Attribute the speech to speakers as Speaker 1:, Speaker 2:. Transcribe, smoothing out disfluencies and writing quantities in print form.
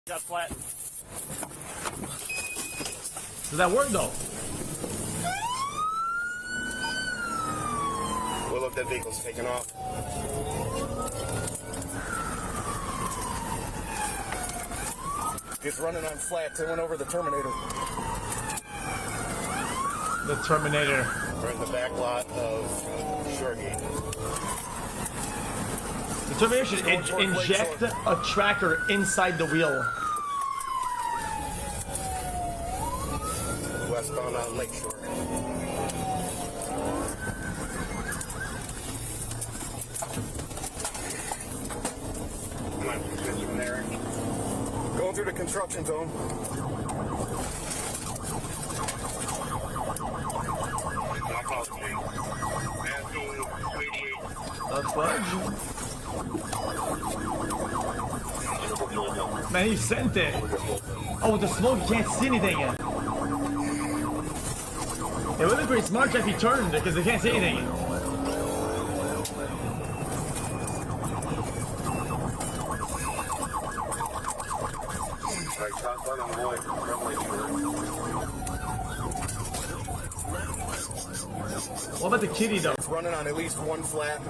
Speaker 1: Got flat.
Speaker 2: Does that work though?
Speaker 3: Well, look, that vehicle's taking off. It's running on flats. It went over the Terminator.
Speaker 2: The Terminator.
Speaker 3: We're in the back lot of Shoregate.
Speaker 2: The Terminator should inject a tracker inside the wheel.
Speaker 3: Westbound on Lakeshore. Come on, get you in there. Going through the construction zone.
Speaker 2: That's fudge. Man, he sent it. Oh, with the smoke, you can't see anything yet. It would have been pretty smart if he turned, because they can't see anything. What about the kitty, though?
Speaker 3: It's running on at least one flat.